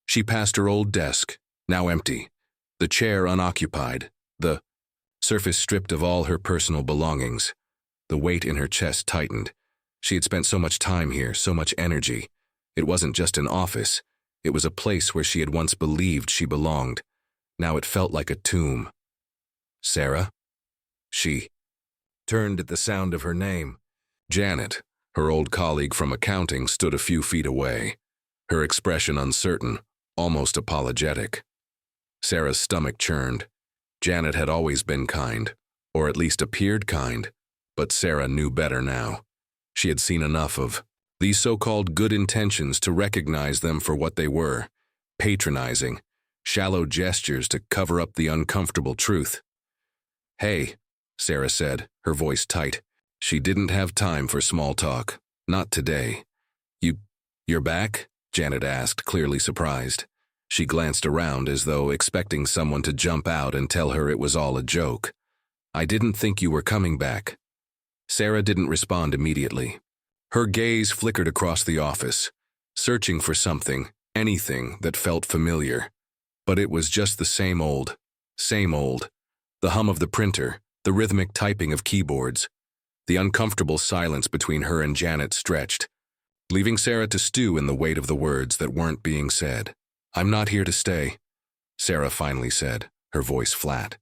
She passed her old desk, now empty, the chair unoccupied, the surface stripped of all her personal belongings. The weight in her chest tightened. She had spent so much time here, so much energy. It wasn't just an office. It was a place where she had once believed she belonged. Now it felt like a tomb. Sarah? She turned at the sound of her name. Janet, her old colleague from accounting, stood a few feet away, her expression uncertain, almost apologetic. Sarah's stomach churned. Janet had always been kind, or at least appeared kind, but Sarah knew better now. She had seen enough of these so-called good intentions to recognize them for what they were, patronizing, shallow gestures to cover up the uncomfortable truth. "Hey," Sarah said, her voice tight. She didn't have time for small talk. Not today. You're back?" Janet asked, clearly surprised. She glanced around as though expecting someone to jump out and tell her it was all a joke. "I didn't think you were coming back." Sarah didn't respond immediately. Her gaze flickered across the office, searching for something, anything that felt familiar. But it was just the same old. The hum of the printer, the rhythmic typing of keyboards. The uncomfortable silence between her and Janet stretched, leaving Sarah to stew in the weight of the words that weren't being said. "I'm not here to stay," Sarah finally said, her voice flat.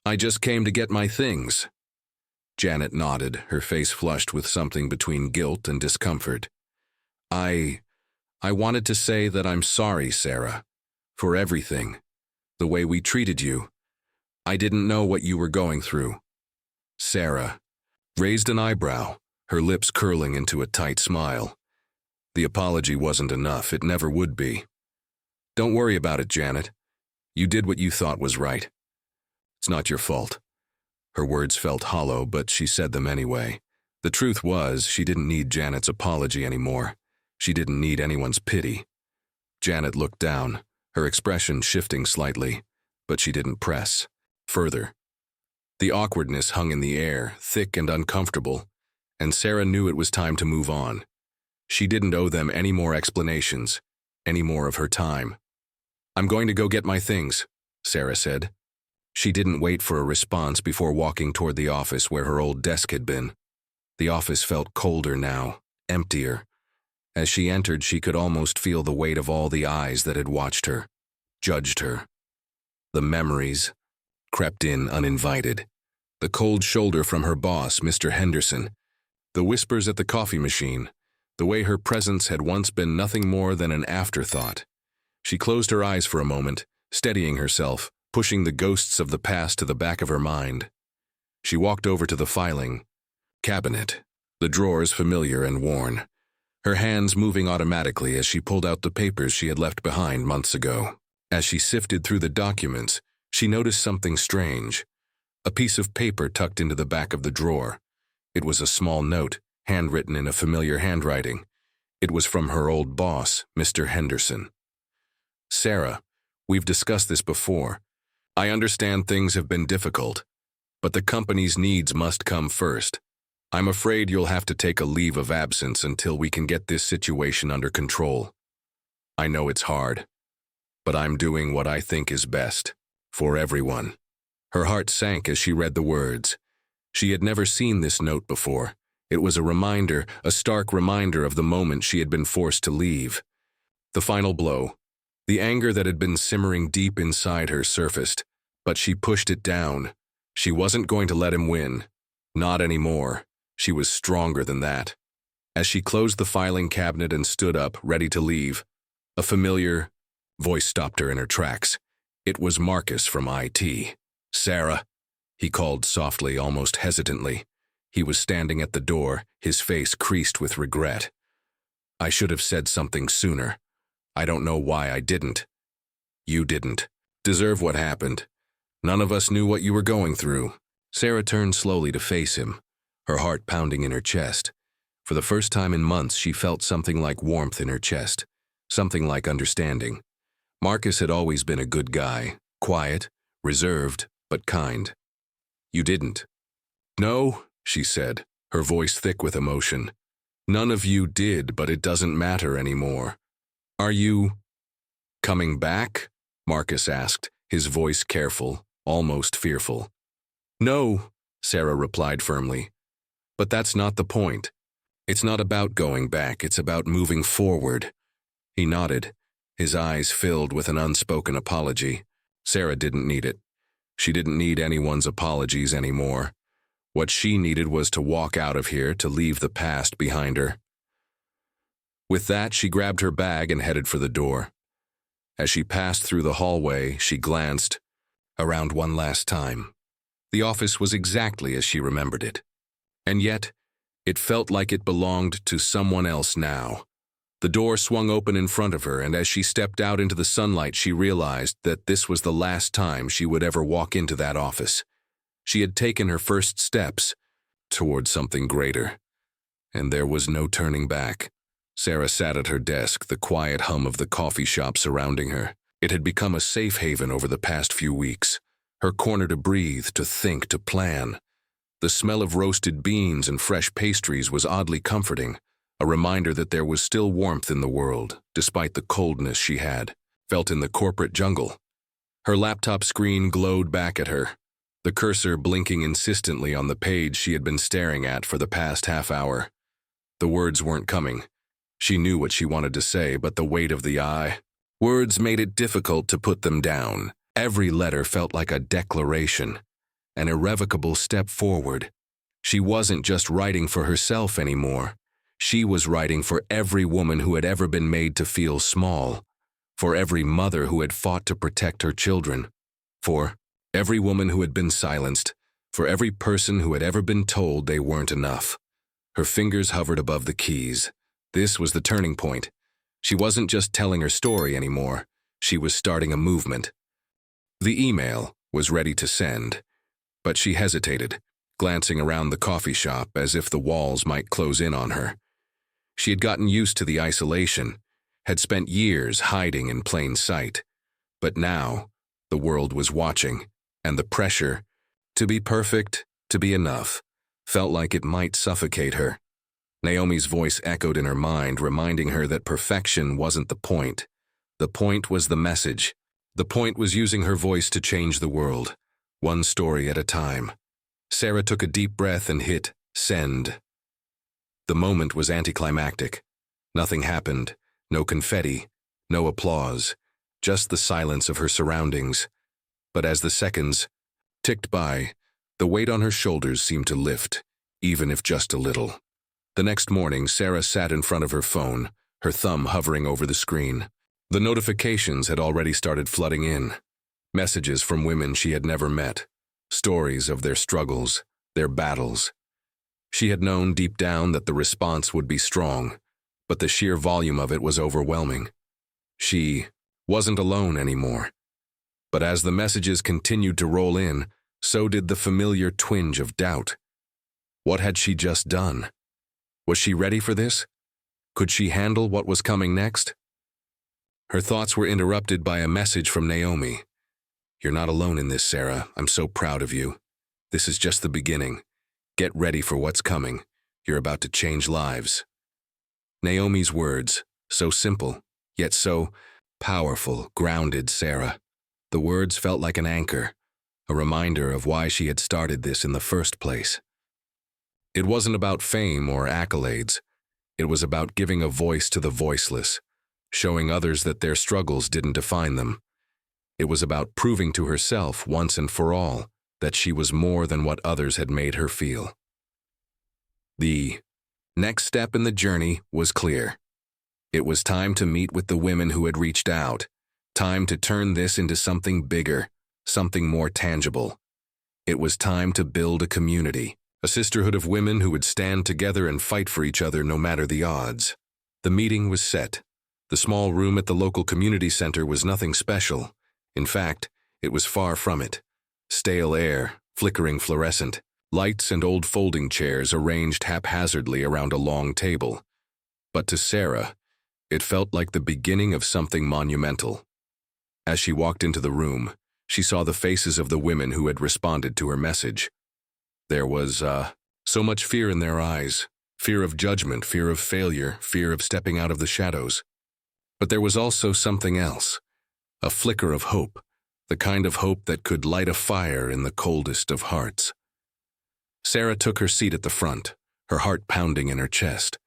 "I just came to get my things." Janet nodded, her face flushed with something between guilt and discomfort. I wanted to say that I'm sorry, Sarah, for everything, the way we treated you. I didn't know what you were going through." Sarah raised an eyebrow, her lips curling into a tight smile. The apology wasn't enough, it never would be. "Don't worry about it, Janet. You did what you thought was right. It's not your fault." Her words felt hollow, but she said them anyway. The truth was, she didn't need Janet's apology anymore. She didn't need anyone's pity. Janet looked down, her expression shifting slightly, but she didn't press further. The awkwardness hung in the air, thick and uncomfortable, and Sarah knew it was time to move on. She didn't owe them any more explanations, any more of her time. "I'm going to go get my things," Sarah said. She didn't wait for a response before walking toward the office where her old desk had been. The office felt colder now, emptier. As she entered, she could almost feel the weight of all the eyes that had watched her, judged her. The memories crept in uninvited. The cold shoulder from her boss, Mr. Henderson. The whispers at the coffee machine. The way her presence had once been nothing more than an afterthought. She closed her eyes for a moment, steadying herself, pushing the ghosts of the past to the back of her mind. She walked over to the filing cabinet, the drawers familiar and worn, her hands moving automatically as she pulled out the papers she had left behind months ago. As she sifted through the documents, she noticed something strange. A piece of paper tucked into the back of the drawer. It was a small note, handwritten in a familiar handwriting. It was from her old boss, Mr. Henderson. "Sarah, we've discussed this before. I understand things have been difficult, but the company's needs must come first. I'm afraid you'll have to take a leave of absence until we can get this situation under control. I know it's hard, but I'm doing what I think is best, for everyone." Her heart sank as she read the words. She had never seen this note before. It was a reminder, a stark reminder of the moment she had been forced to leave. The final blow. The anger that had been simmering deep inside her surfaced, but she pushed it down. She wasn't going to let him win. Not anymore. She was stronger than that. As she closed the filing cabinet and stood up, ready to leave, a familiar voice stopped her in her tracks. It was Marcus from IT. "Sarah," he called softly, almost hesitantly. He was standing at the door, his face creased with regret. "I should have said something sooner. I don't know why I didn't. You didn't deserve what happened. None of us knew what you were going through." Sarah turned slowly to face him, her heart pounding in her chest. For the first time in months, she felt something like warmth in her chest, something like understanding. Marcus had always been a good guy, quiet, reserved, but kind. You didn't. No, she said, her voice thick with emotion. None of you did, but it doesn't matter anymore. Are you coming back? Marcus asked, his voice careful, almost fearful. No, Sarah replied firmly. But that's not the point. It's not about going back, it's about moving forward. He nodded, his eyes filled with an unspoken apology. Sarah didn't need it. She didn't need anyone's apologies anymore. What she needed was to walk out of here, to leave the past behind her. With that, she grabbed her bag and headed for the door. As she passed through the hallway, she glanced around one last time. The office was exactly as she remembered it. And yet, it felt like it belonged to someone else now. The door swung open in front of her, and as she stepped out into the sunlight, she realized that this was the last time she would ever walk into that office. She had taken her first steps toward something greater, and there was no turning back. Sarah sat at her desk, the quiet hum of the coffee shop surrounding her. It had become a safe haven over the past few weeks. Her corner to breathe, to think, to plan. The smell of roasted beans and fresh pastries was oddly comforting, a reminder that there was still warmth in the world, despite the coldness she had felt in the corporate jungle. Her laptop screen glowed back at her, the cursor blinking insistently on the page she had been staring at for the past half hour. The words weren't coming. She knew what she wanted to say, but the weight of the words made it difficult to put them down. Every letter felt like a declaration, an irrevocable step forward. She wasn't just writing for herself anymore. She was writing for every woman who had ever been made to feel small, for every mother who had fought to protect her children, for every woman who had been silenced, for every person who had ever been told they weren't enough. Her fingers hovered above the keys. This was the turning point. She wasn't just telling her story anymore. She was starting a movement. The email was ready to send, but she hesitated, glancing around the coffee shop as if the walls might close in on her. She had gotten used to the isolation, had spent years hiding in plain sight. But now, the world was watching, and the pressure, to be perfect, to be enough, felt like it might suffocate her. Naomi's voice echoed in her mind, reminding her that perfection wasn't the point. The point was the message. The point was using her voice to change the world, one story at a time. Sarah took a deep breath and hit send. The moment was anticlimactic. Nothing happened, no confetti, no applause, just the silence of her surroundings. But as the seconds ticked by, the weight on her shoulders seemed to lift, even if just a little. The next morning, Sarah sat in front of her phone, her thumb hovering over the screen. The notifications had already started flooding in. Messages from women she had never met, stories of their struggles, their battles. She had known deep down that the response would be strong, but the sheer volume of it was overwhelming. She wasn't alone anymore. But as the messages continued to roll in, so did the familiar twinge of doubt. What had she just done? Was she ready for this? Could she handle what was coming next? Her thoughts were interrupted by a message from Naomi. "You're not alone in this, Sarah. I'm so proud of you. This is just the beginning. Get ready for what's coming. You're about to change lives." Naomi's words, so simple, yet so powerful, grounded Sarah. The words felt like an anchor, a reminder of why she had started this in the first place. It wasn't about fame or accolades. It was about giving a voice to the voiceless, showing others that their struggles didn't define them. It was about proving to herself once and for all that she was more than what others had made her feel. The next step in the journey was clear. It was time to meet with the women who had reached out, time to turn this into something bigger, something more tangible. It was time to build a community, a sisterhood of women who would stand together and fight for each other no matter the odds. The meeting was set. The small room at the local community center was nothing special. In fact, it was far from it. Stale air, flickering fluorescent, lights and old folding chairs arranged haphazardly around a long table. But to Sarah, it felt like the beginning of something monumental. As she walked into the room, she saw the faces of the women who had responded to her message. There was, so much fear in their eyes, fear of judgment, fear of failure, fear of stepping out of the shadows. But there was also something else, a flicker of hope, the kind of hope that could light a fire in the coldest of hearts. Sarah took her seat at the front, her heart pounding in her chest.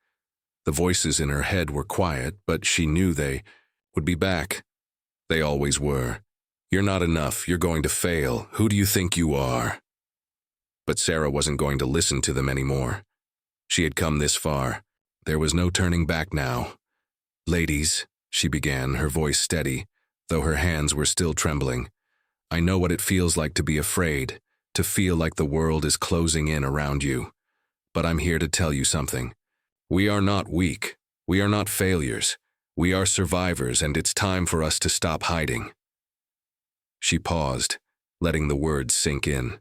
The voices in her head were quiet, but she knew they would be back. They always were. You're not enough. You're going to fail. Who do you think you are? But Sarah wasn't going to listen to them anymore. She had come this far. There was no turning back now. Ladies, she began, her voice steady, though her hands were still trembling. I know what it feels like to be afraid, to feel like the world is closing in around you. But I'm here to tell you something. We are not weak. We are not failures. We are survivors, and it's time for us to stop hiding. She paused, letting the words sink in.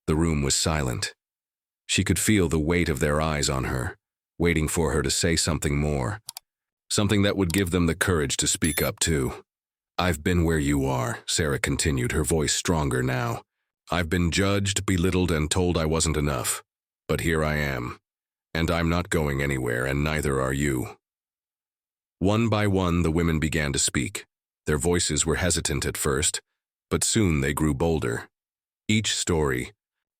The room was silent. She could feel the weight of their eyes on her, waiting for her to say something more. Something that would give them the courage to speak up too. I've been where you are, Sarah continued, her voice stronger now. I've been judged, belittled, and told I wasn't enough. But here I am. And I'm not going anywhere, and neither are you. One by one, the women began to speak. Their voices were hesitant at first, but soon they grew bolder. Each story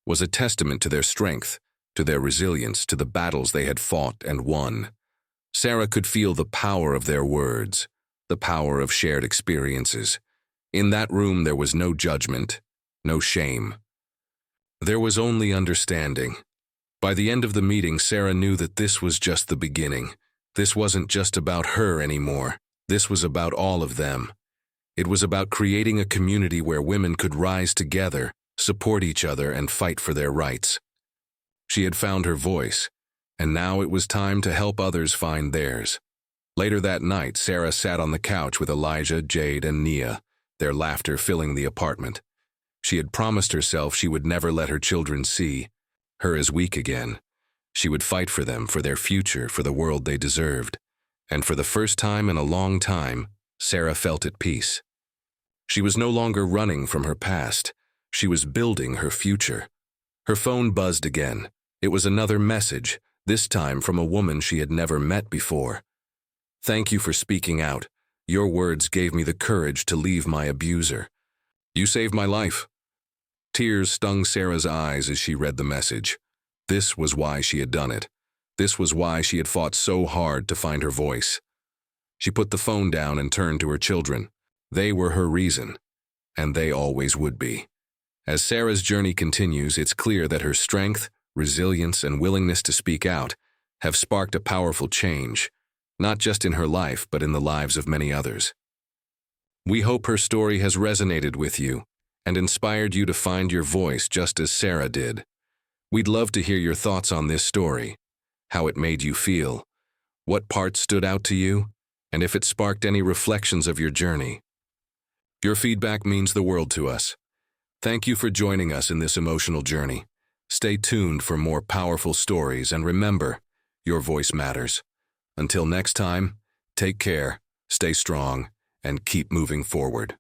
was a testament to their strength, to their resilience, to the battles they had fought and won. Sarah could feel the power of their words, the power of shared experiences. In that room there was no judgment, no shame. There was only understanding. By the end of the meeting, Sarah knew that this was just the beginning. This wasn't just about her anymore. This was about all of them. It was about creating a community where women could rise together, support each other, and fight for their rights. She had found her voice, and now it was time to help others find theirs. Later that night, Sarah sat on the couch with Elijah, Jade, and Nia, their laughter filling the apartment. She had promised herself she would never let her children see her as weak again. She would fight for them, for their future, for the world they deserved. And for the first time in a long time, Sarah felt at peace. She was no longer running from her past. She was building her future. Her phone buzzed again. It was another message, this time from a woman she had never met before. Thank you for speaking out. Your words gave me the courage to leave my abuser. You saved my life. Tears stung Sarah's eyes as she read the message. This was why she had done it. This was why she had fought so hard to find her voice. She put the phone down and turned to her children. They were her reason, and they always would be. As Sarah's journey continues, it's clear that her strength, resilience, and willingness to speak out have sparked a powerful change, not just in her life, but in the lives of many others. We hope her story has resonated with you and inspired you to find your voice just as Sarah did. We'd love to hear your thoughts on this story, how it made you feel, what parts stood out to you, and if it sparked any reflections of your journey. Your feedback means the world to us. Thank you for joining us in this emotional journey. Stay tuned for more powerful stories, and remember, your voice matters. Until next time, take care, stay strong, and keep moving forward.